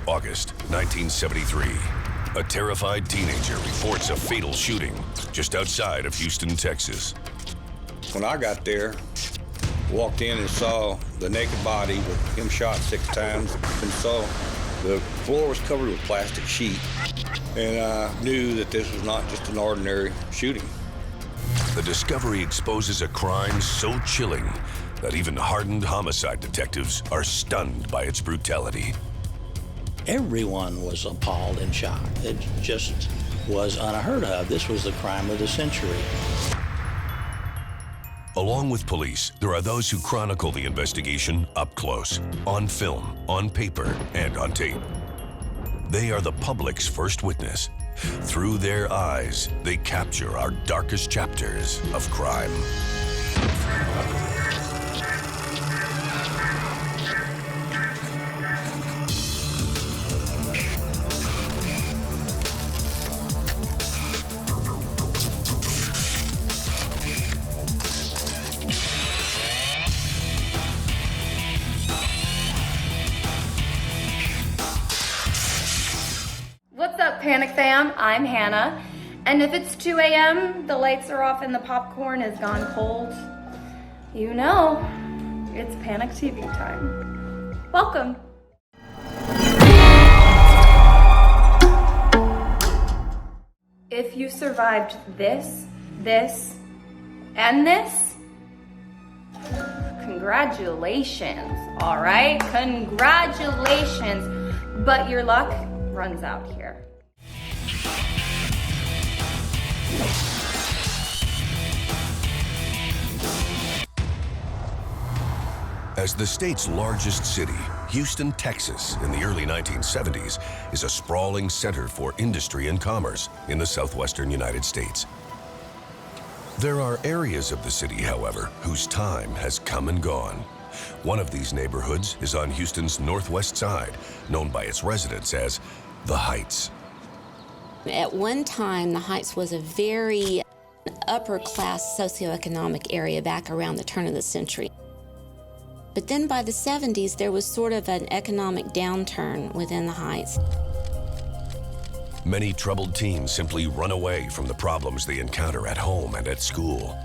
August 1973. A terrified teenager reports a fatal shooting just outside of Houston, Texas. When I got there, walked in and saw the naked body with him shot 6 times and saw the floor was covered with plastic sheet. And I knew that this was not just an ordinary shooting. The discovery exposes a crime so chilling that even hardened homicide detectives are stunned by its brutality. Everyone was appalled and shocked. It just was unheard of. This was the crime of the century. Along with police, there are those who chronicle the investigation up close, on film, on paper, and on tape. They are the public's first witness. Through their eyes, they capture our darkest chapters of crime. What's up, Panic Fam? I'm Hannah, and if it's 2 a.m., the lights are off and the popcorn is gone cold, you know, it's Panic TV time. Welcome. If you survived this, and this, congratulations, all right? Congratulations, but your luck runs out here. As the state's largest city, Houston, Texas, in the early 1970s, is a sprawling center for industry and commerce in the southwestern United States. There are areas of the city, however, whose time has come and gone. One of these neighborhoods is on Houston's northwest side, known by its residents as the Heights. At one time, the Heights was a very upper-class socioeconomic area back around the turn of the century. But then by the 70s, there was sort of an economic downturn within the Heights. Many troubled teens simply run away from the problems they encounter at home and at school.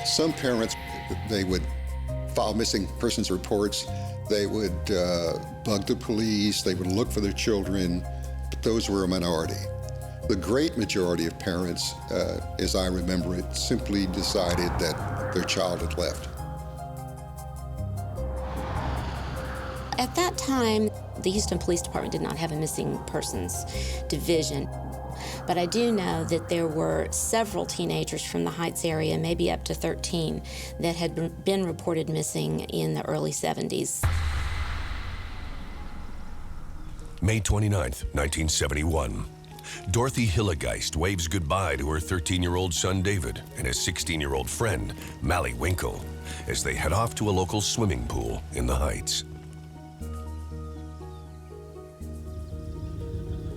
Some parents, they would file missing persons reports. They would bug the police. They would look for their children, but those were a minority. The great majority of parents, as I remember it, simply decided that their child had left. At that time, the Houston Police Department did not have a missing persons division. But I do know that there were several teenagers from the Heights area, maybe up to 13, that had been reported missing in the early 70s. May 29th, 1971. Dorothy Hillegeist waves goodbye to her 13-year-old son David and his 16-year-old friend Mally Winkle as they head off to a local swimming pool in the Heights.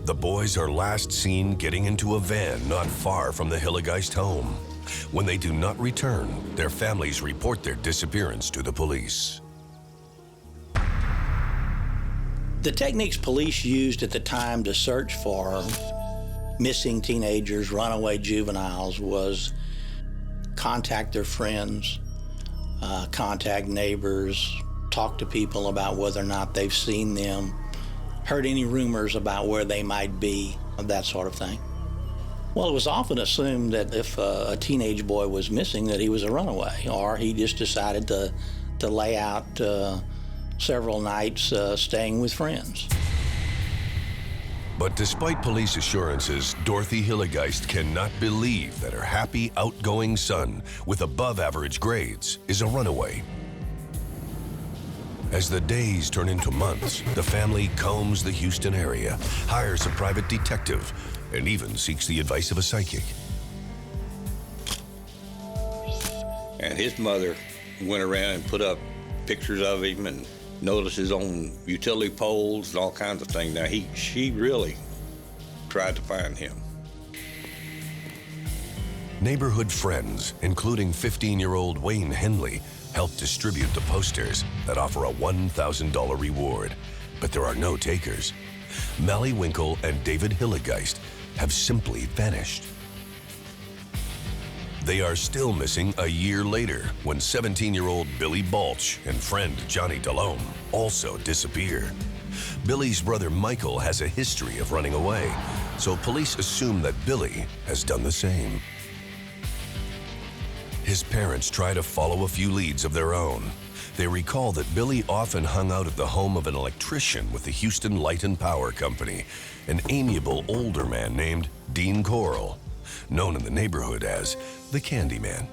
The boys are last seen getting into a van not far from the Hillegeist home. When they do not return, their families report their disappearance to the police. The techniques police used at the time to search for missing teenagers, runaway juveniles, was contact their friends, contact neighbors, talk to people about whether or not they've seen them, heard any rumors about where they might be, that sort of thing. Well, it was often assumed that if a teenage boy was missing, that he was a runaway, or he just decided to lay out several nights staying with friends. But despite police assurances, Dorothy Hillegeist cannot believe that her happy, outgoing son with above-average grades is a runaway. As the days turn into months, the family combs the Houston area, hires a private detective, and even seeks the advice of a psychic. And his mother went around and put up pictures of him and notices on utility poles and all kinds of things. Now, she really tried to find him. Neighborhood friends, including 15-year-old Wayne Henley, help distribute the posters that offer a $1,000 reward, but there are no takers. 𝐂𝐫𝐢𝐦𝐞 and David 𝙀𝐫𝐫𝐚 have simply vanished. They are still missing a year later when 17-year-old Billy Balch and friend Johnny Delhomme also disappear. Billy's brother Michael has a history of running away, so police assume that Billy has done the same. His parents try to follow a few leads of their own. They recall that Billy often hung out at the home of an electrician with the Houston Light and Power Company, an amiable older man named Dean Corll, known in the neighborhood as the Candyman.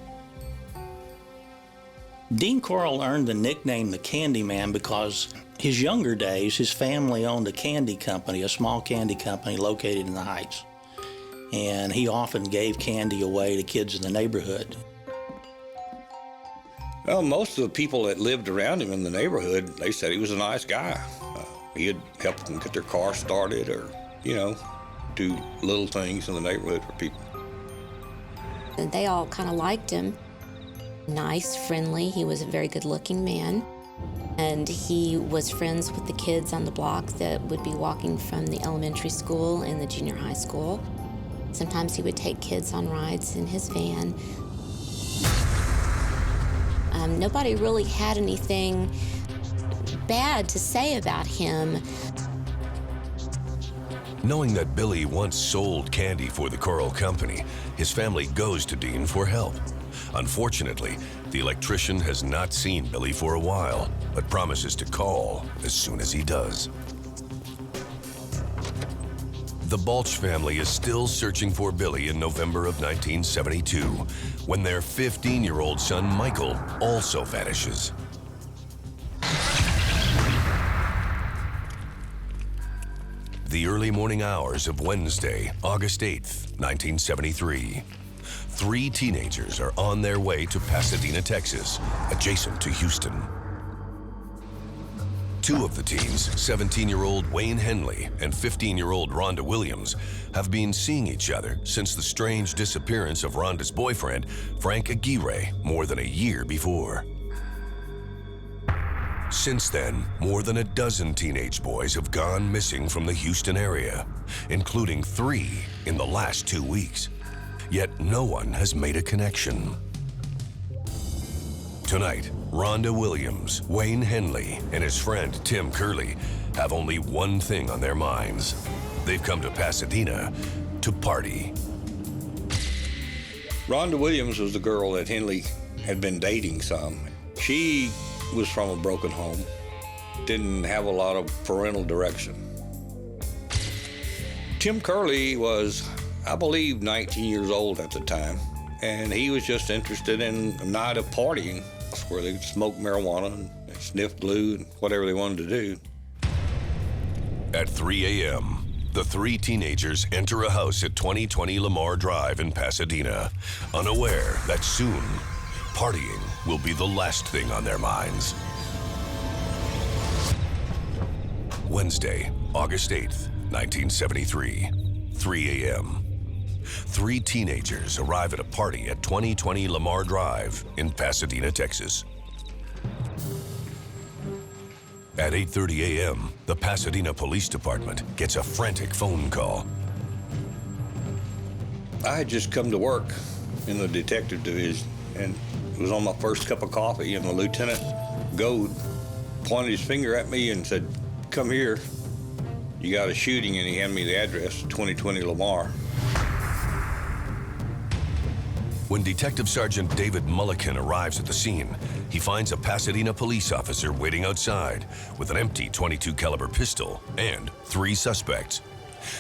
Dean Corll earned the nickname the Candyman because his younger days, his family owned a candy company, a small candy company located in the Heights. And he often gave candy away to kids in the neighborhood. Well, most of the people that lived around him in the neighborhood, they said he was a nice guy. He had helped them get their car started or, do little things in the neighborhood for people. They all kind of liked him. Nice, friendly. He was a very good-looking man. And he was friends with the kids on the block that would be walking from the elementary school and the junior high school. Sometimes he would take kids on rides in his van. Nobody really had anything bad to say about him. Knowing that Billy once sold candy for the Corll Company, his family goes to Dean for help. Unfortunately, the electrician has not seen Billy for a while, but promises to call as soon as he does. The Balch family is still searching for Billy in November of 1972, when their 15-year-old son Michael also vanishes. The early morning hours of Wednesday, August 8th, 1973. 3 teenagers are on their way to Pasadena, Texas, adjacent to Houston. 2 of the teens, 17-year-old Wayne Henley and 15-year-old Rhonda Williams, have been seeing each other since the strange disappearance of Rhonda's boyfriend, Frank 𝐂𝐫𝐢𝐦, more than a year before. Since then, more than a dozen teenage boys have gone missing from the Houston area, including 3 in the last 2 weeks. Yet no one has made a connection. Tonight, Rhonda Williams, Wayne Henley, and his friend Tim Curley have only one thing on their minds. They've come to Pasadena to party. Rhonda Williams was the girl that Henley had been dating some. She was from a broken home, didn't have a lot of parental direction. Tim Curley was, I believe, 19 years old at the time, and he was just interested in a night of partying where they smoked marijuana and sniff glue and whatever they wanted to do. At 3 a.m., the 3 teenagers enter a house at 2020 Lamar Drive in Pasadena, unaware that soon, partying will be the last thing on their minds. Wednesday, August 8th, 1973, 3 a.m. 3 teenagers arrive at a party at 2020 Lamar Drive in Pasadena, Texas. At 8:30 a.m., the Pasadena Police Department gets a frantic phone call. I had just come to work in the detective division, and it was on my first cup of coffee, and the Lieutenant Gold pointed his finger at me and said, "Come here, you got a shooting," and he handed me the address, 2020 Lamar. When Detective Sergeant David Mulliken arrives at the scene, he finds a Pasadena police officer waiting outside with an empty .22 caliber pistol and 3 suspects.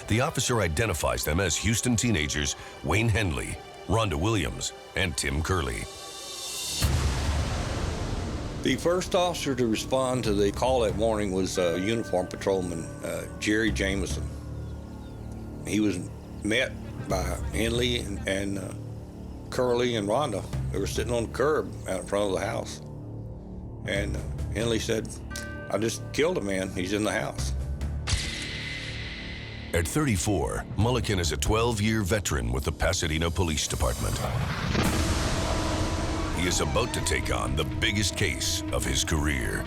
The officer identifies them as Houston teenagers Wayne Henley, Rhonda Williams, and Tim Curley. The first officer to respond to the call that morning was uniformed patrolman Jerry Jameson. He was met by Henley and Curley and Rhonda. They were sitting on the curb out in front of the house. And Henley said, "I just killed a man. He's in the house." At 34, Mulliken is a 12-year veteran with the Pasadena Police Department. he is about to take on the biggest case of his career.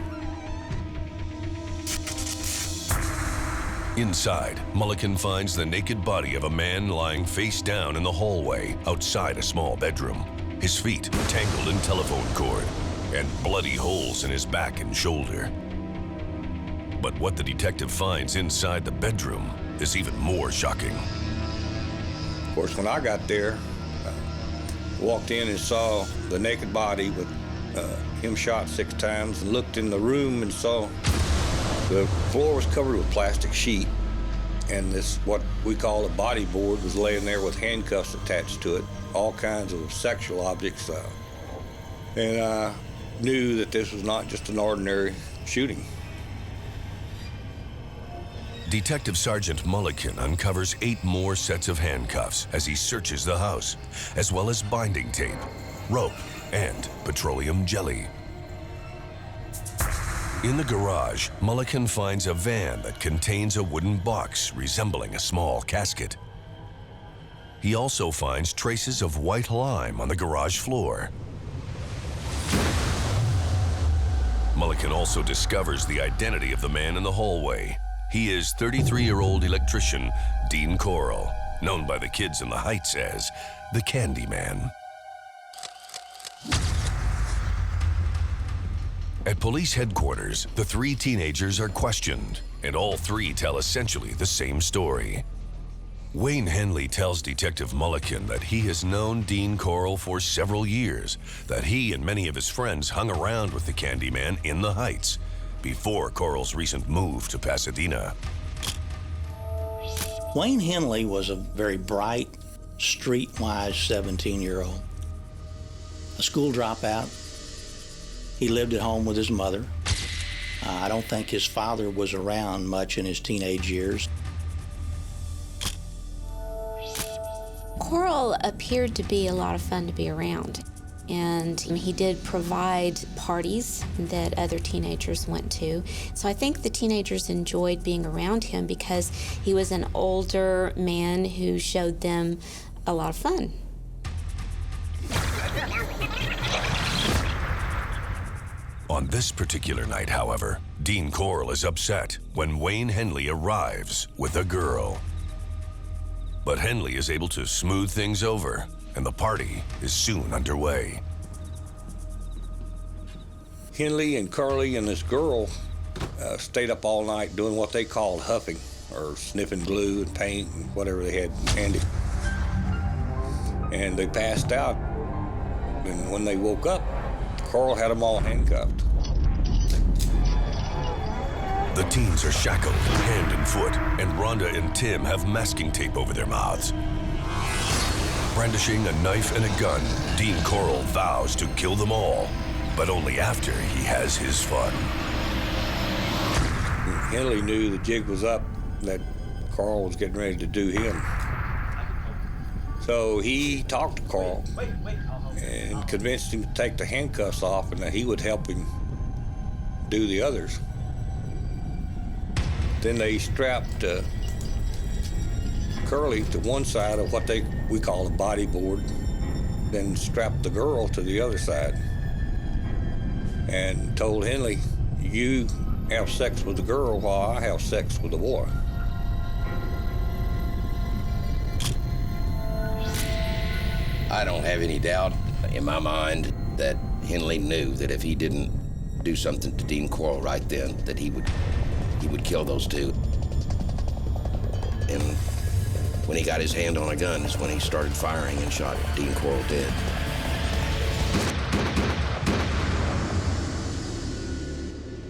Inside, Mulliken finds the naked body of a man lying face down in the hallway outside a small bedroom. His feet tangled in telephone cord and bloody holes in his back and shoulder. But what the detective finds inside the bedroom is even more shocking. Of course, when I got there, walked in and saw the naked body with him shot 6 times, and looked in the room and saw the floor was covered with plastic sheet, and this, what we call a body board, was laying there with handcuffs attached to it, all kinds of sexual objects. And I knew that this was not just an ordinary shooting. Detective Sergeant Mulliken uncovers 8 more sets of handcuffs as he searches the house, as well as binding tape, rope, and petroleum jelly. In the garage, Mulliken finds a van that contains a wooden box resembling a small casket. He also finds traces of white lime on the garage floor. Mulliken also discovers the identity of the man in the hallway. He is 33-year-old electrician Dean Corll, known by the kids in the Heights as the Candyman. At police headquarters, the 3 teenagers are questioned, and all 3 tell essentially the same story. Wayne Henley tells Detective Mulliken that he has known Dean Corll for several years, that he and many of his friends hung around with the Candyman in the Heights before Corll's recent move to Pasadena. Wayne Henley was a very bright, streetwise 17-year-old. A school dropout. He lived at home with his mother. I don't think his father was around much in his teenage years. Corll appeared to be a lot of fun to be around, and he did provide parties that other teenagers went to. So I think the teenagers enjoyed being around him because he was an older man who showed them a lot of fun. On this particular night, however, Dean Corll is upset when Wayne Henley arrives with a girl. But Henley is able to smooth things over, and the party is soon underway. Henley and Curly and this girl stayed up all night doing what they called huffing, or sniffing glue and paint and whatever they had handy. And they passed out, and when they woke up, Corll had them all handcuffed. The teens are shackled hand and foot, and Rhonda and Tim have masking tape over their mouths. Brandishing a knife and a gun, Dean Corll vows to kill them all, but only after he has his fun. Henley knew the jig was up, that Corll was getting ready to do him. So he talked to Corll and convinced him to take the handcuffs off and that he would help him do the others. Then they strapped Curly to one side of what we call a body board, then strapped the girl to the other side, and told Henley, "You have sex with the girl while I have sex with the boy." I don't have any doubt in my mind that Henley knew that if he didn't do something to Dean Corll right then, that he would kill those 2. And when he got his hand on a gun is when he started firing and shot Dean Corll dead.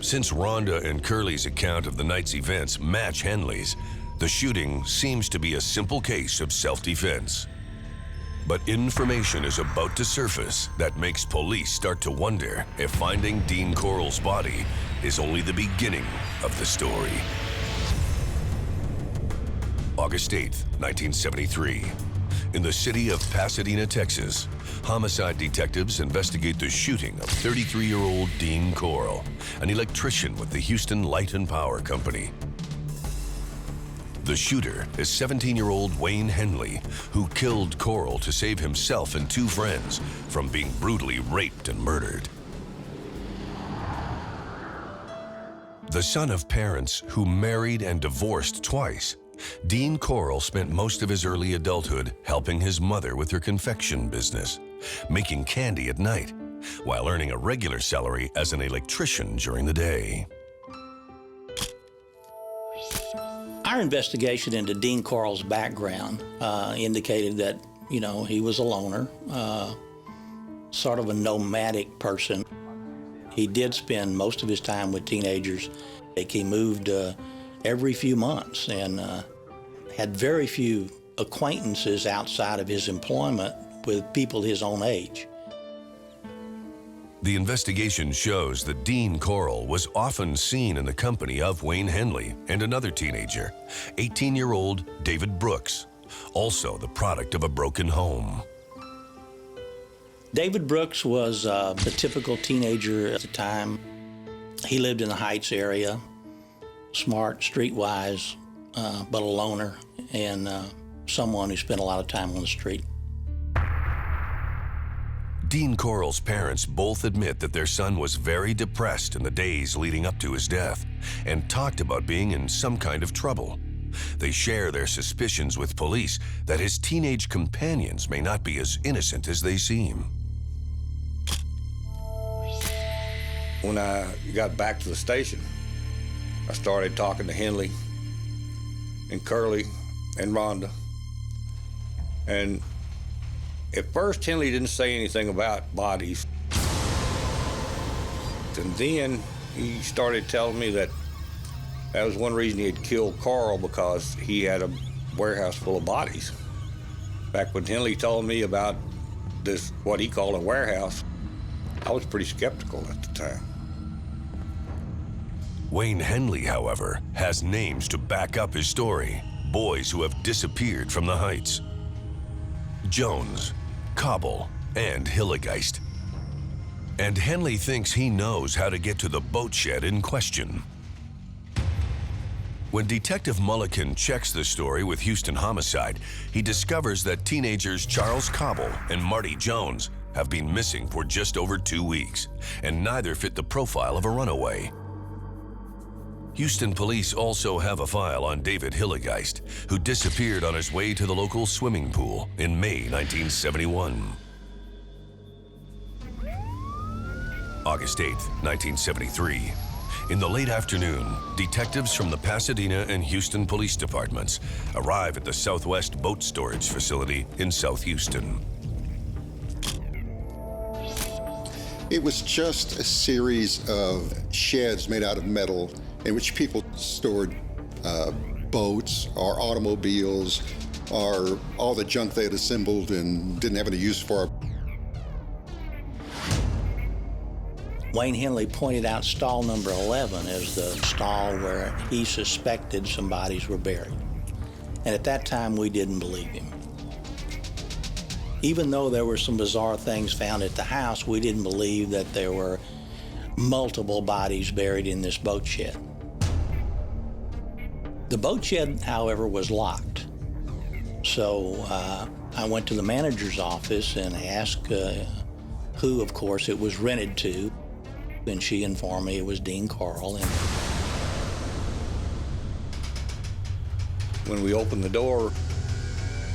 Since Rhonda and Curly's account of the night's events match Henley's, the shooting seems to be a simple case of self-defense. But information is about to surface that makes police start to wonder if finding Dean Corll's body is only the beginning of the story. August 8th, 1973. In the city of Pasadena, Texas, homicide detectives investigate the shooting of 33-year-old Dean Corll, an electrician with the Houston Light and Power Company. The shooter is 17-year-old Wayne Henley, who killed Corll to save himself and two friends from being brutally raped and murdered. The son of parents who married and divorced twice, Dean Corll spent most of his early adulthood helping his mother with her confection business, making candy at night, while earning a regular salary as an electrician during the day. Our investigation into Dean Corll's background indicated that, he was a loner, sort of a nomadic person. He did spend most of his time with teenagers. He moved every few months and had very few acquaintances outside of his employment with people his own age. The investigation shows that Dean Corll was often seen in the company of Wayne Henley and another teenager, 18-year-old David Brooks, also the product of a broken home. David Brooks was the typical teenager at the time. He lived in the Heights area, smart, streetwise, but a loner, and someone who spent a lot of time on the street. Dean Corll's parents both admit that their son was very depressed in the days leading up to his death and talked about being in some kind of trouble. They share their suspicions with police that his teenage companions may not be as innocent as they seem. When I got back to the station, I started talking to Henley and Curly and Rhonda. And at first, Henley didn't say anything about bodies. And then he started telling me that was one reason he had killed Corll, because he had a warehouse full of bodies. Back when Henley told me about this, what he called a warehouse, I was pretty skeptical at the time. Wayne Henley, however, has names to back up his story. Boys who have disappeared from the Heights: Jones, 𝐂𝐫𝐢𝐦𝐞, and �10𝐫𝐫𝐢𝐦𝐿. And Henley thinks he knows how to get to the boat shed in question. When Detective Mulliken checks the story with Houston Homicide, he discovers that teenagers Charles 𝐂𝐵𝐲 and Marty Jones have been missing for just over 2 weeks, and neither fit the profile of a runaway. Houston police also have a file on David 𝙀𝐻𝐻𝐾, who disappeared on his way to the local swimming pool in May 1971. August 8, 1973. In the late afternoon, detectives from the Pasadena and Houston police departments arrive at the Southwest Boat Storage Facility in South Houston. It was just a series of sheds made out of metal in which people stored boats or automobiles or all the junk they had assembled and didn't have any use for. Wayne Henley pointed out stall number 11 as the stall where he suspected some bodies were buried. And at that time, we didn't believe him. Even though there were some bizarre things found at the house, we didn't believe that there were multiple bodies buried in this boat shed. The boat shed, however, was locked. So I went to the manager's office and asked who, of course, it was rented to. And she informed me it was Dean Corll. And when we opened the door,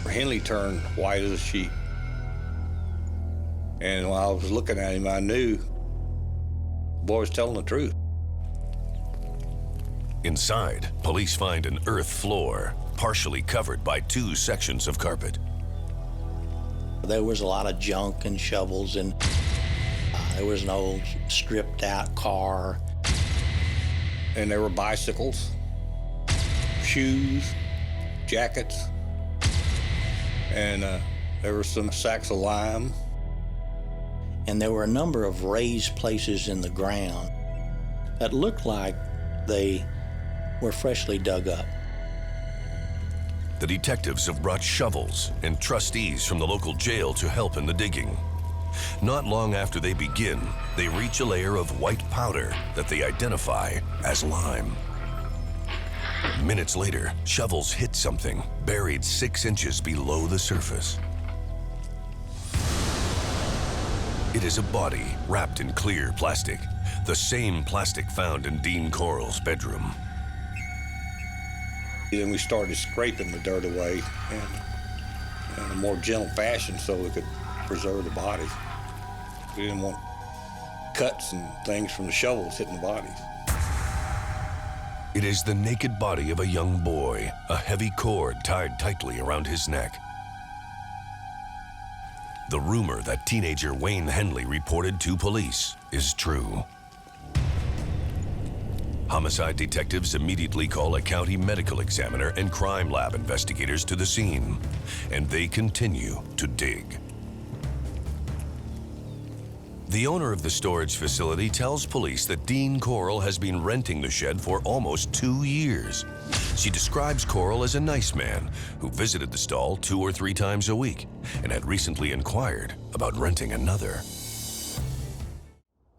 Henley turned white as a sheet. And when I was looking at him, I knew the boy was telling the truth. Inside, police find an earth floor, partially covered by 2 sections of carpet. there was a lot of junk and shovels, and there was an old stripped out car. And there were bicycles, shoes, jackets, and there were some sacks of lime. And there were a number of raised places in the ground that looked like they were freshly dug up. The detectives have brought shovels and trustees from the local jail to help in the digging. Not long after they begin, they reach a layer of white powder that they identify as lime. Minutes later, shovels hit something buried 6 inches below the surface. It is a body wrapped in clear plastic, the same plastic found in Dean Corll's bedroom. Then we started scraping the dirt away in a more gentle fashion so we could preserve the bodies. We didn't want cuts and things from the shovels hitting the bodies. It is the naked body of a young boy, a heavy cord tied tightly around his neck. The rumor that teenager Wayne Henley reported to police is true. Homicide detectives immediately call a county medical examiner and crime lab investigators to the scene, and they continue to dig. The owner of the storage facility tells police that Dean Corll has been renting the shed for almost 2 years. She describes Corll as a nice man who visited the stall 2 or 3 times a week and had recently inquired about renting another.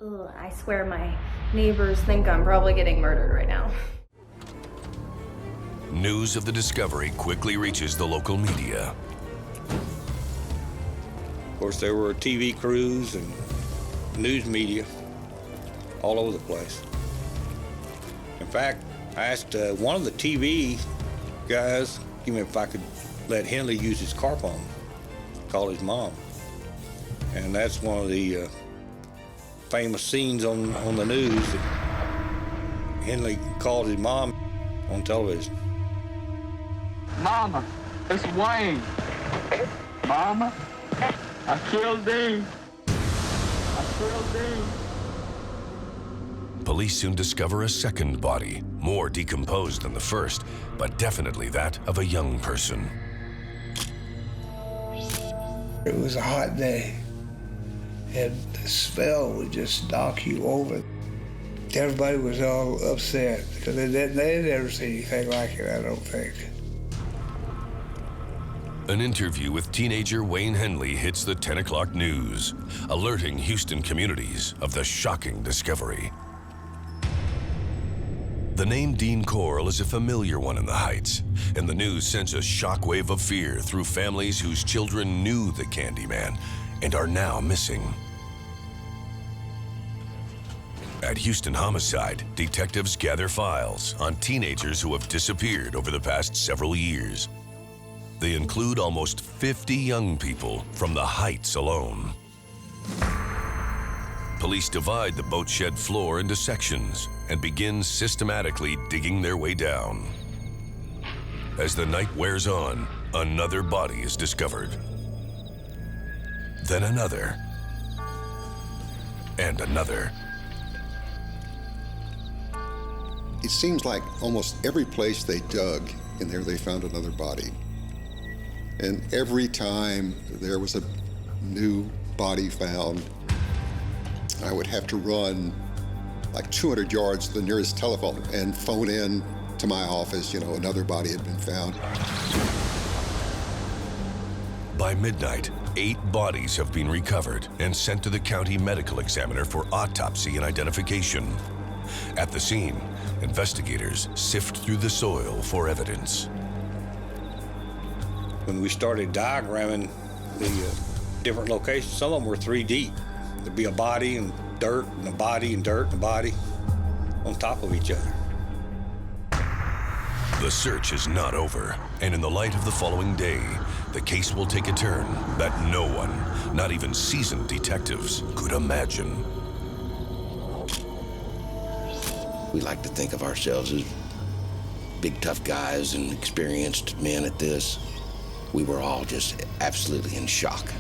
Ugh, I swear my neighbors think I'm probably getting murdered right now. News of the discovery quickly reaches the local media. Of course, there were TV crews and news media all over the place. In fact, I asked one of the TV guys, if I could let Henley use his car phone, call his mom. And that's one of the famous scenes on the news. Henley called his mom on television. Mama, it's Wayne. Mama, I killed Dean. Police soon discover a second body, more decomposed than the first, but definitely that of a young person. It was a hot day, and the smell would just knock you over. Everybody was all upset because they'd never seen anything like it, I don't think. An interview with teenager Wayne Henley hits the 10 o'clock news, alerting Houston communities of the shocking discovery. The name Dean Corll is a familiar one in the Heights, and the news sends a shockwave of fear through families whose children knew the Candyman and are now missing. At Houston Homicide, detectives gather files on teenagers who have disappeared over the past several years. They include almost 50 young people from the Heights alone. Police divide the boat shed floor into sections and begin systematically digging their way down. As the night wears on, another body is discovered. Then another. And another. It seems like almost every place they dug in there, they found another body. And every time there was a new body found, I would have to run like 200 yards to the nearest telephone and phone in to my office, another body had been found. By midnight, 8 bodies have been recovered and sent to the county medical examiner for autopsy and identification. At the scene, investigators sift through the soil for evidence. When we started diagramming the different locations, some of them were 3 deep. There'd be a body and dirt and a body and dirt and a body on top of each other. The search is not over, and in the light of the following day, the case will take a turn that no one, not even seasoned detectives, could imagine. We like to think of ourselves as big, tough guys and experienced men at this. We were all just absolutely in shock.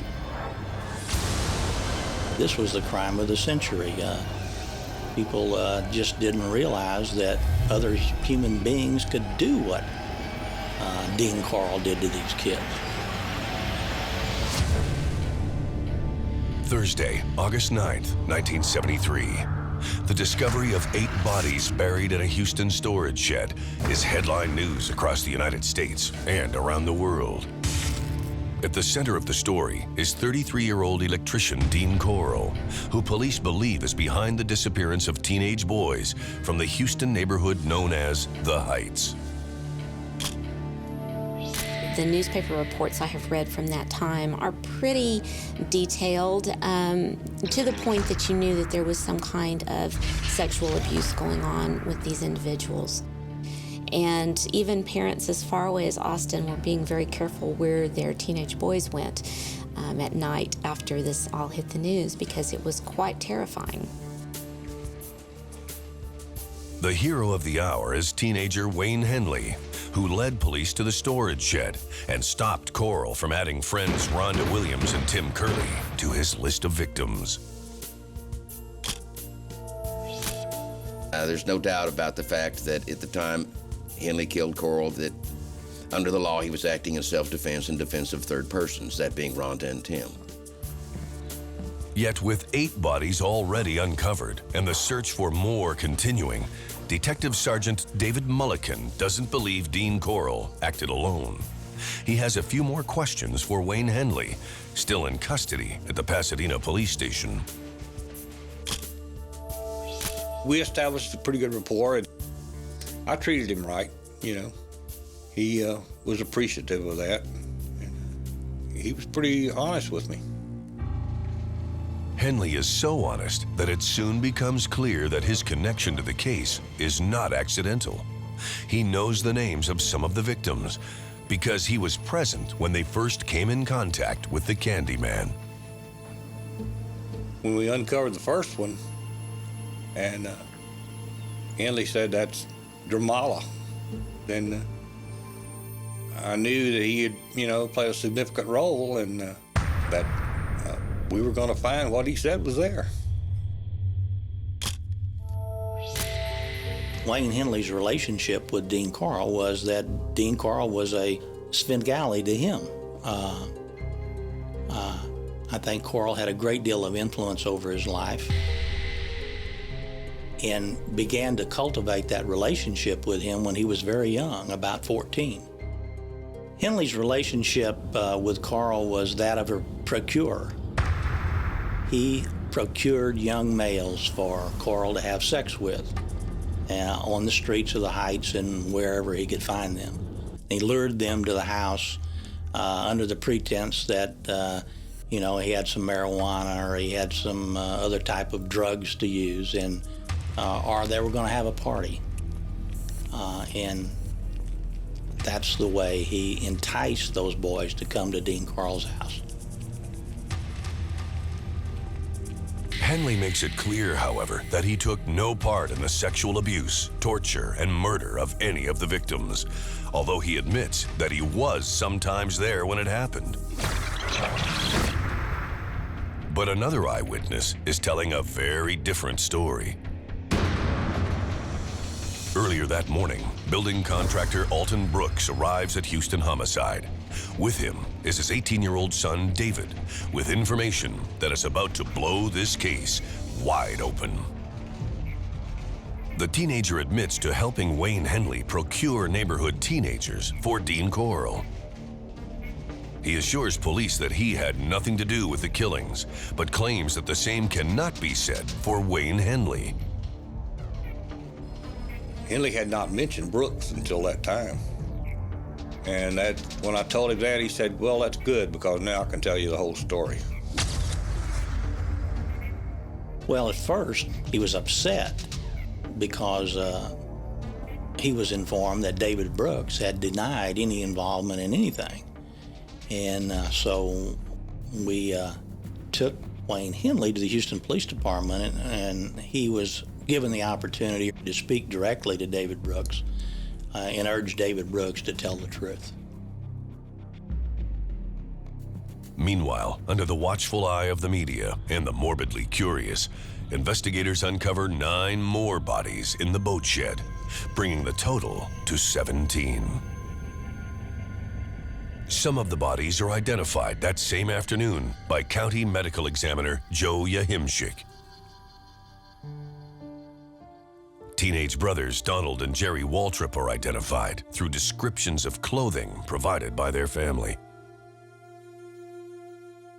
This was the crime of the century. People just didn't realize that other human beings could do what Dean Corll did to these kids. Thursday, August 9th, 1973. The discovery of 8 bodies buried in a Houston storage shed is headline news across the United States and around the world. At the center of the story is 33-year-old electrician Dean Corll, who police believe is behind the disappearance of teenage boys from the Houston neighborhood known as the Heights. The newspaper reports I have read from that time are pretty detailed, to the point that you knew that there was some kind of sexual abuse going on with these individuals. And even parents as far away as Austin were being very careful where their teenage boys went at night after this all hit the news, because it was quite terrifying. The hero of the hour is teenager Wayne Henley, who led police to the storage shed and stopped Corll from adding friends Rhonda Williams and Tim Curley to his list of victims. There's no doubt about the fact that at the time Henley killed Corll, that under the law he was acting in self-defense and defense of third persons, that being Rhonda and Tim. Yet with 8 bodies already uncovered and the search for more continuing, Detective Sergeant David Mulliken doesn't believe Dean Corll acted alone. He has a few more questions for Wayne Henley, still in custody at the Pasadena police station. We established a pretty good rapport. I treated him right, you know. He was appreciative of that. He was pretty honest with me. Henley is so honest that it soon becomes clear that his connection to the case is not accidental. He knows the names of some of the victims because he was present when they first came in contact with the Candyman. When we uncovered the first one, and Henley said that's 𝙀𝙬𝙬𝙧𝙮, then I knew that he had, you know, played a significant role, and that we were going to find what he said was there. Wayne Henley's relationship with Dean Corll was that Dean Corll was a Svengali to him. I think Corll had a great deal of influence over his life and began to cultivate that relationship with him when he was very young, about 14. Henley's relationship with Corll was that of a procurer. He procured young males for Corll to have sex with on the streets of the Heights and wherever he could find them. He lured them to the house under the pretense that you know, he had some marijuana or he had some other type of drugs to use, and or they were going to have a party. And that's the way he enticed those boys to come to Dean Corll's house. Henley makes it clear, however, that he took no part in the sexual abuse, torture, and murder of any of the victims, although he admits that he was sometimes there when it happened. But another eyewitness is telling a very different story. Earlier that morning, building contractor Alton Brooks arrives at Houston Homicide. With him is his 18-year-old son, David, with information that is about to blow this case wide open. The teenager admits to helping Wayne Henley procure neighborhood teenagers for Dean Corll. He assures police that he had nothing to do with the killings, but claims that the same cannot be said for Wayne Henley. Henley had not mentioned Brooks until that time. And that, when I told him that, he said, well, that's good, because now I can tell you the whole story. Well, at first, he was upset because he was informed that David Brooks had denied any involvement in anything. And so we took Wayne Henley to the Houston Police Department, and he was given the opportunity to speak directly to David Brooks and urge David Brooks to tell the truth. Meanwhile, under the watchful eye of the media and the morbidly curious, investigators uncover 9 more bodies in the boat shed, bringing the total to 17. Some of the bodies are identified that same afternoon by County Medical Examiner �10𝙬𝙧𝙮 𝐂𝐫𝐢𝐦𝐞. Teenage brothers Donald and Jerry Waltrip are identified through descriptions of clothing provided by their family.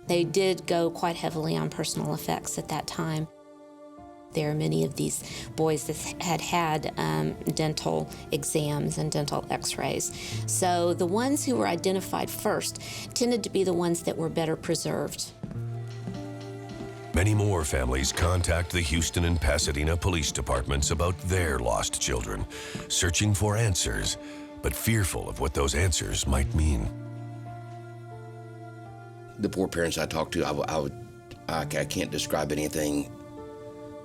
They did go quite heavily on personal effects at that time. There are many of these boys that had dental exams and dental x-rays. So the ones who were identified first tended to be the ones that were better preserved. Many more families contact the Houston and Pasadena police departments about their lost children, searching for answers, but fearful of what those answers might mean. The poor parents I talked to, I can't describe anything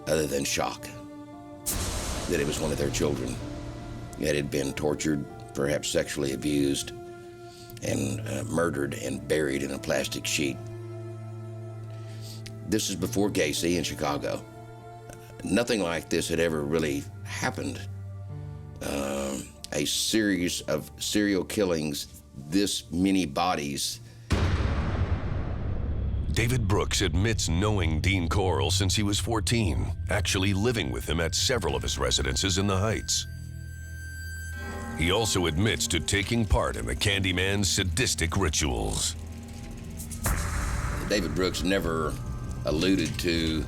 other than shock that it was one of their children that had been tortured, perhaps sexually abused, and murdered and buried in a plastic sheet. This is before 𝐂𝐫𝐢𝐦𝐞 in Chicago. Nothing like this had ever really happened. A series of serial killings, this many bodies. David Brooks admits knowing Dean Corll since he was 14, actually living with him at several of his residences in the Heights. He also admits to taking part in the Candyman's sadistic rituals. David Brooks never alluded to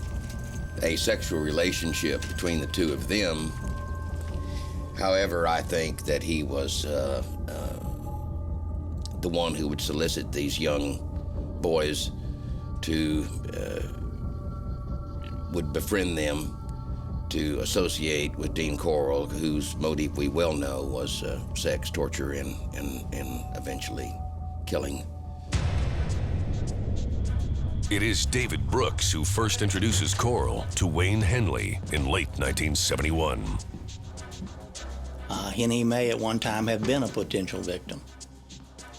a sexual relationship between the two of them. However, I think that he was the one who would solicit these young boys to, would befriend them to associate with Dean Corll, whose motive we well know was sex, torture, and eventually killing. It is David Brooks who first introduces Corll to Wayne Henley in late 1971. Henny may at one time have been a potential victim,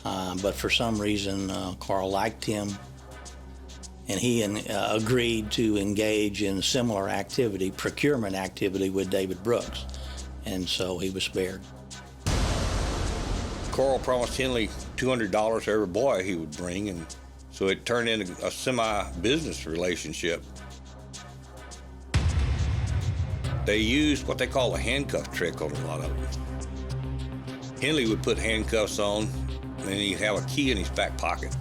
but for some reason Corll liked him, and he agreed to engage in similar activity, procurement activity, with David Brooks, and so he was spared. Corll promised Henley $200 for every boy he would bring, and so it turned into a semi-business relationship. They used what they call a handcuff trick on a lot of them. Henley would put handcuffs on, and he'd have a key in his back pocket,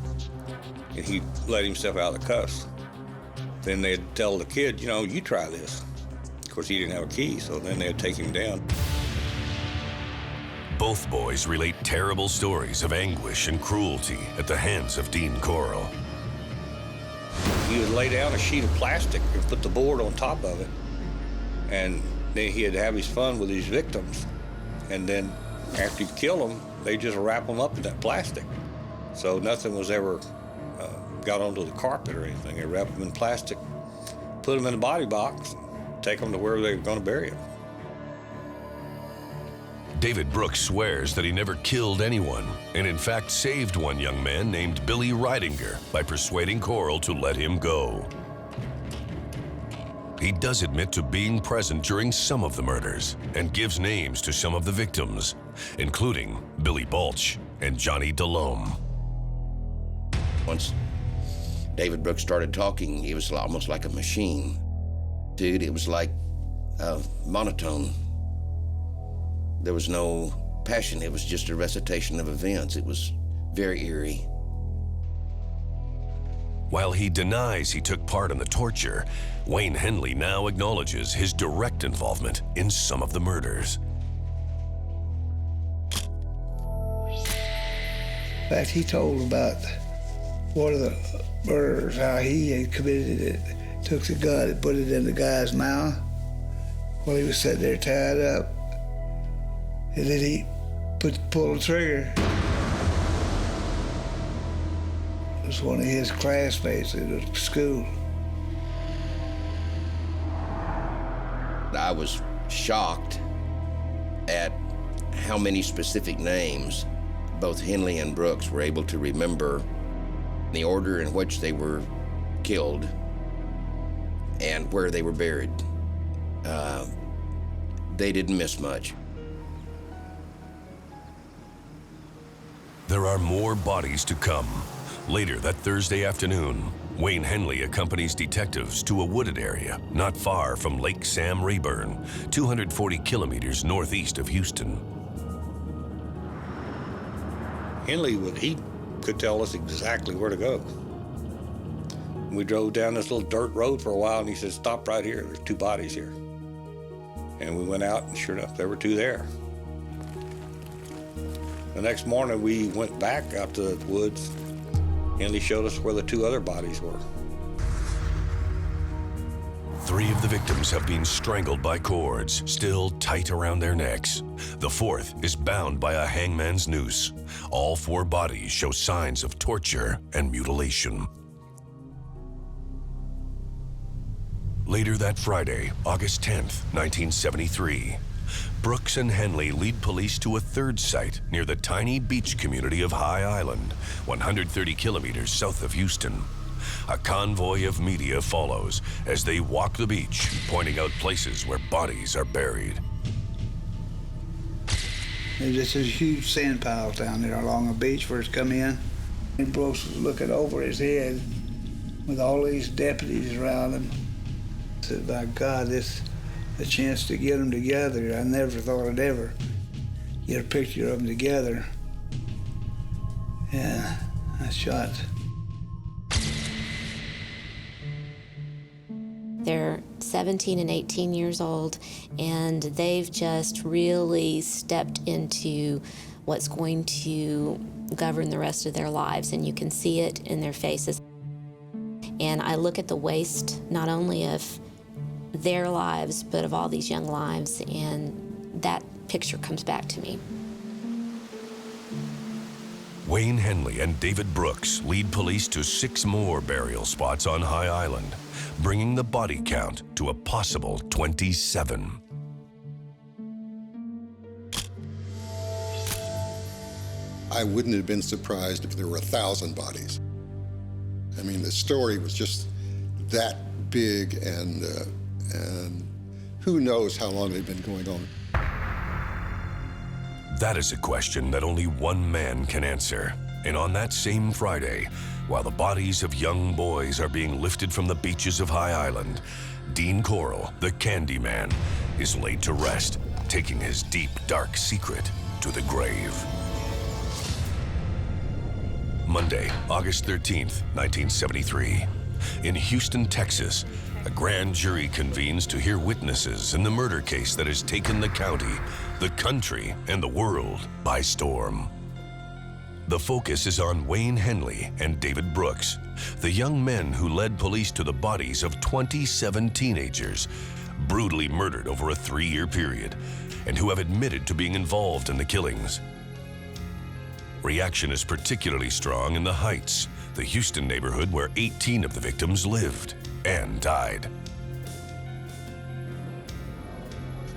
and he'd let himself out of the cuffs. Then they'd tell the kid, you know, you try this. Of course, he didn't have a key, so then they'd take him down. Both boys relate terrible stories of anguish and cruelty at the hands of Dean Corll. He would lay down a sheet of plastic and put the board on top of it, and then he'd have his fun with his victims. And then after he'd kill them, they'd just wrap them up in that plastic. So nothing was ever got onto the carpet or anything. They wrapped them in plastic, put them in a body box, and take them to where they were going to bury them. David Brooks swears that he never killed anyone, and in fact saved one young man named Billy Ridinger by persuading Corll to let him go. He does admit to being present during some of the murders and gives names to some of the victims, including Billy Balch and Johnny Delhomme. Once David Brooks started talking, he was almost like a machine. Dude, it was like monotone. There was no passion. It was just a recitation of events. It was very eerie. While he denies he took part in the torture, Wayne Henley now acknowledges his direct involvement in some of the murders. In fact, he told about one of the murders, how he had committed it, took the gun and put it in the guy's mouth while he was sitting there tied up. And then he pulled the trigger. It was one of his classmates at the school. I was shocked at how many specific names both Henley and Brooks were able to remember, the order in which they were killed, and where they were buried. They didn't miss much. There are more bodies to come. Later that Thursday afternoon, Wayne Henley accompanies detectives to a wooded area not far from Lake Sam Rayburn, 240 kilometers northeast of Houston. Henley he could tell us exactly where to go. We drove down this little dirt road for a while, and he said, "Stop right here. There's 2 bodies here." And we went out, and sure enough, there were 2 there. The next morning, we went back out to the woods, and he showed us where the 2 other bodies were. 3 of the victims have been strangled by cords, still tight around their necks. The 4th is bound by a hangman's noose. All 4 bodies show signs of torture and mutilation. Later that Friday, August 10th, 1973, Brooks and Henley lead police to a 3rd site near the tiny beach community of High Island, 130 kilometers south of Houston. A convoy of media follows as they walk the beach, pointing out places where bodies are buried. There's just a huge sand pile down there along the beach first come in. And Brooks was looking over his head with all these deputies around him. I said, "By God, this a chance to get them together. I never thought I'd ever get a picture of them together." And I shot. They're 17 and 18 years old, and they've just really stepped into what's going to govern the rest of their lives, and you can see it in their faces. And I look at the waste, not only of their lives, but of all these young lives, and that picture comes back to me. Wayne Henley and David Brooks lead police to 6 more burial spots on High Island, bringing the body count to a possible 27. I wouldn't have been surprised if there were 1,000 bodies. I mean, the story was just that big, and who knows how long it had been going on. That is a question that only one man can answer. And on that same Friday, while the bodies of young boys are being lifted from the beaches of High Island, Dean Corll, the Candyman, is laid to rest, taking his deep, dark secret to the grave. Monday, August 13th, 1973. In Houston, Texas, a grand jury convenes to hear witnesses in the murder case that has taken the county, the country, and the world by storm. The focus is on Wayne Henley and David Brooks, the young men who led police to the bodies of 27 teenagers, brutally murdered over a 3-year period, and who have admitted to being involved in the killings. Reaction is particularly strong in the Heights, the Houston neighborhood where 18 of the victims lived and died.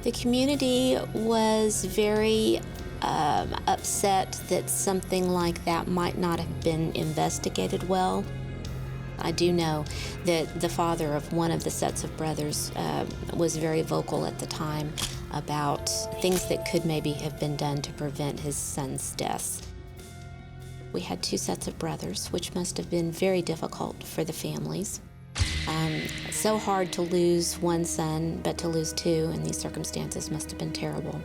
The community was very upset that something like that might not have been investigated well. I do know that the father of one of the sets of brothers was very vocal at the time about things that could maybe have been done to prevent his son's deaths. We had 2 sets of brothers, which must have been very difficult for the families. So hard to lose one son, but to lose 2 in these circumstances must have been terrible.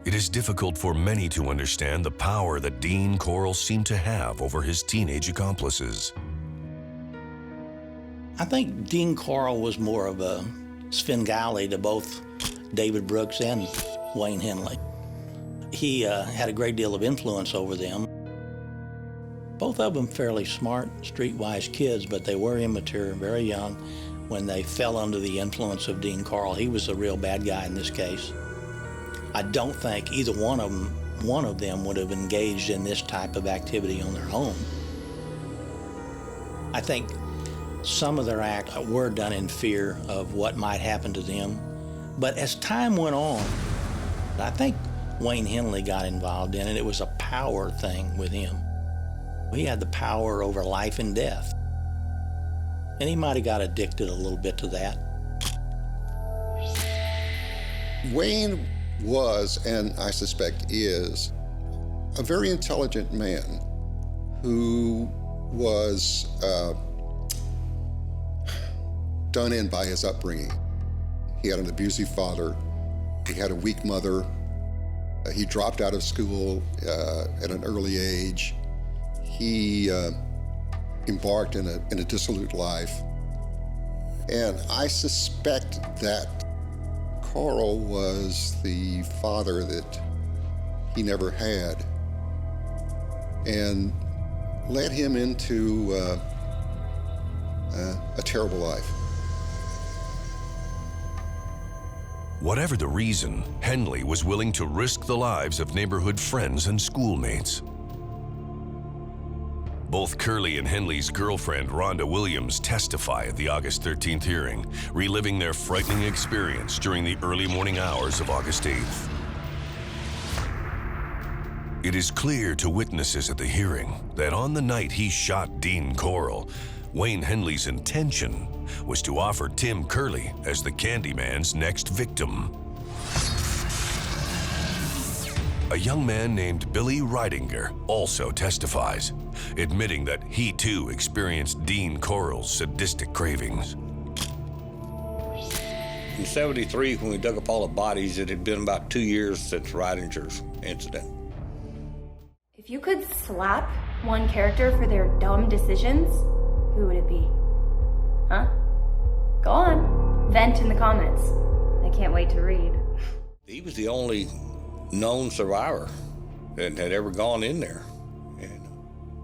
It is difficult for many to understand the power that Dean Corll seemed to have over his teenage accomplices. I think Dean Corll was more of a Svengali to both David Brooks and Wayne Henley. He had a great deal of influence over them. Both of them fairly smart, streetwise kids, but they were immature, very young, when they fell under the influence of Dean Corll. He was the real bad guy in this case. I don't think either one of them would have engaged in this type of activity on their own. I think some of their acts were done in fear of what might happen to them. But as time went on, I think Wayne Henley got involved in it. It was a power thing with him. He had the power over life and death. And he might have got addicted a little bit to that. Wayne was, and I suspect is, a very intelligent man who was done in by his upbringing. He had an abusive father. He had a weak mother. He dropped out of school at an early age. he embarked in a dissolute life. And I suspect that Corll was the father that he never had and led him into a terrible life. Whatever the reason, Henley was willing to risk the lives of neighborhood friends and schoolmates. Both Curley and Henley's girlfriend, Rhonda Williams, testify at the August 13th hearing, reliving their frightening experience during the early morning hours of August 8th. It is clear to witnesses at the hearing that on the night he shot Dean Corll, Wayne Henley's intention was to offer Tim Curley as the Candyman's next victim. A young man named Billy Ridinger also testifies, admitting that he too experienced Dean Corll's sadistic cravings. In '73, when we dug up all the bodies, it had been about 2 years since Ridinger's incident. If you could slap one character for their dumb decisions, who would it be? Huh? Go on. Vent in the comments. I can't wait to read. He was the only known survivor that had ever gone in there and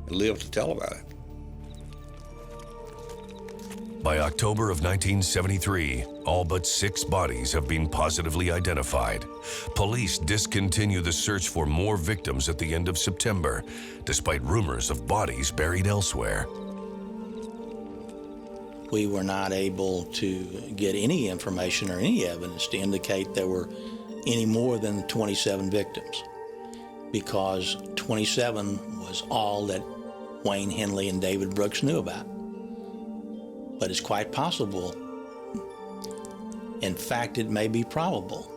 lived to tell about it. By October of 1973, all but 6 bodies have been positively identified. Police discontinue the search for more victims at the end of September, despite rumors of bodies buried elsewhere. We were not able to get any information or any evidence to indicate there were any more than 27 victims, because 27 was all that Wayne Henley and David Brooks knew about. But it's quite possible, in fact, it may be probable,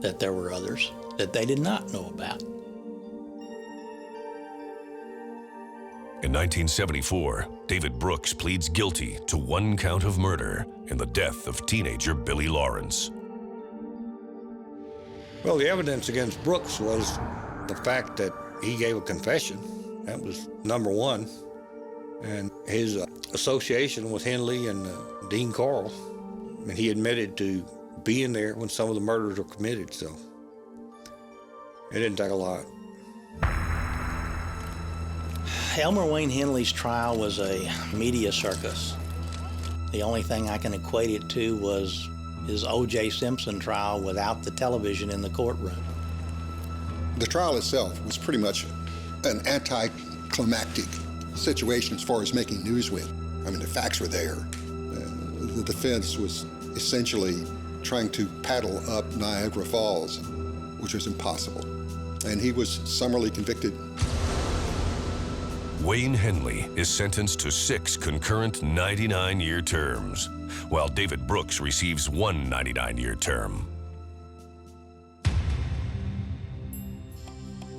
that there were others that they did not know about. In 1974, David Brooks pleads guilty to 1 count of murder in the death of teenager Billy Lawrence. Well, the evidence against Brooks was the fact that he gave a confession. That was number 1. And his association with Henley and Dean Corll. And he admitted to being there when some of the murders were committed, so it didn't take a lot. Elmer Wayne Henley's trial was a media circus. The only thing I can equate it to was his O.J. Simpson trial without the television in the courtroom. The trial itself was pretty much an anticlimactic situation as far as making news with. I mean, the facts were there. The defense was essentially trying to paddle up Niagara Falls, which was impossible. And he was summarily convicted. Wayne Henley is sentenced to 6 concurrent 99-year terms, while David Brooks receives 1 99-year term.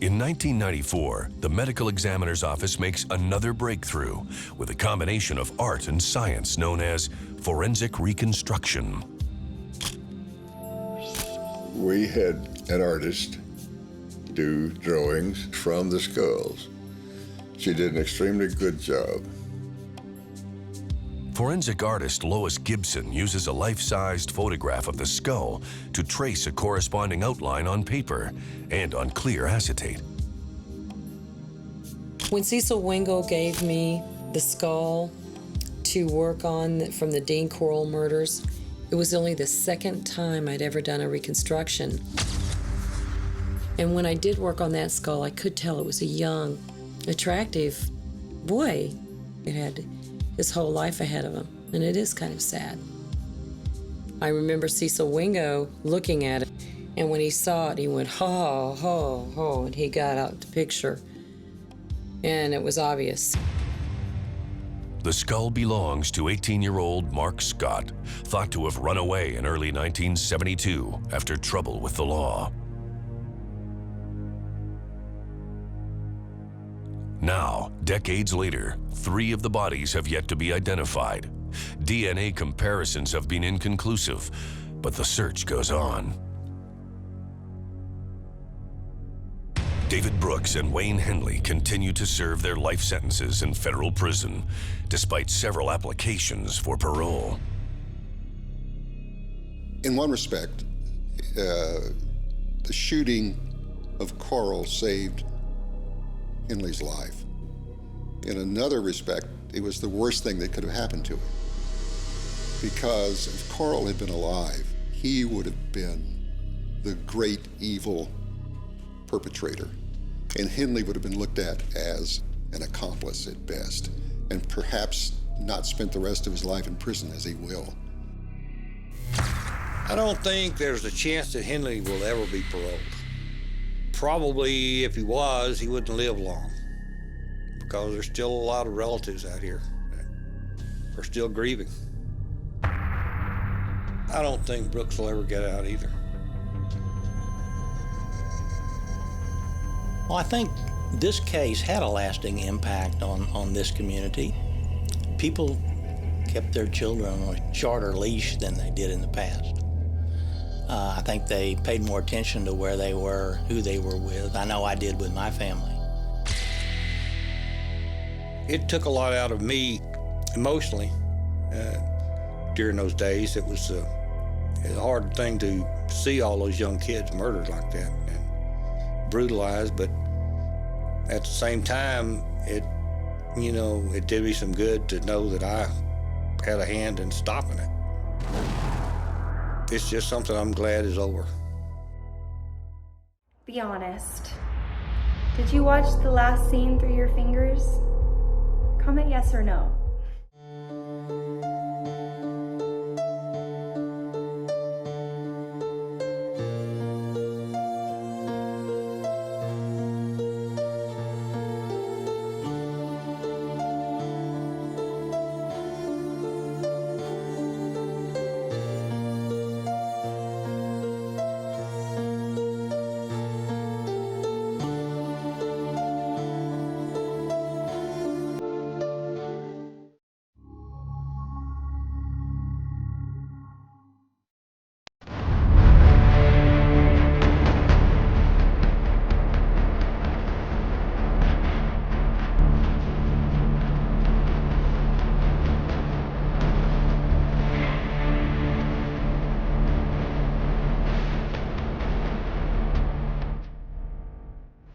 In 1994, the medical examiner's office makes another breakthrough with a combination of art and science known as forensic reconstruction. We had an artist do drawings from the skulls. She did an extremely good job. Forensic artist Lois Gibson uses a life-sized photograph of the skull to trace a corresponding outline on paper and on clear acetate. When Cecil Wingo gave me the skull to work on from the Dean Corll murders, it was only the 2nd time I'd ever done a reconstruction. And when I did work on that skull, I could tell it was a young, attractive boy. It had his whole life ahead of him, and it is kind of sad. I remember Cecil Wingo looking at it, and when he saw it, he went, ho, ho, ho, and he got out the picture, and it was obvious. The skull belongs to 18-year-old Mark Scott, thought to have run away in early 1972 after trouble with the law. Now, decades later, 3 of the bodies have yet to be identified. DNA comparisons have been inconclusive, but the search goes on. David Brooks and Wayne Henley continue to serve their life sentences in federal prison, despite several applications for parole. In one respect, the shooting of Corll saved Henley's life. In another respect, it was the worst thing that could have happened to him. Because if Corll had been alive, he would have been the great evil perpetrator. And Henley would have been looked at as an accomplice at best, and perhaps not spent the rest of his life in prison as he will. I don't think there's a chance that Henley will ever be paroled. Probably if he was, he wouldn't live long, because there's still a lot of relatives out here that are still grieving. I don't think Brooks will ever get out either. Well, I think this case had a lasting impact on this community. People kept their children on a shorter leash than they did in the past. I think they paid more attention to where they were, who they were with. I know I did with my family. It took a lot out of me emotionally during those days. It was a hard thing to see all those young kids murdered like that and brutalized, but at the same time, it did me some good to know that I had a hand in stopping it. It's just something I'm glad is over. Be honest. Did you watch the last scene through your fingers? Comment yes or no.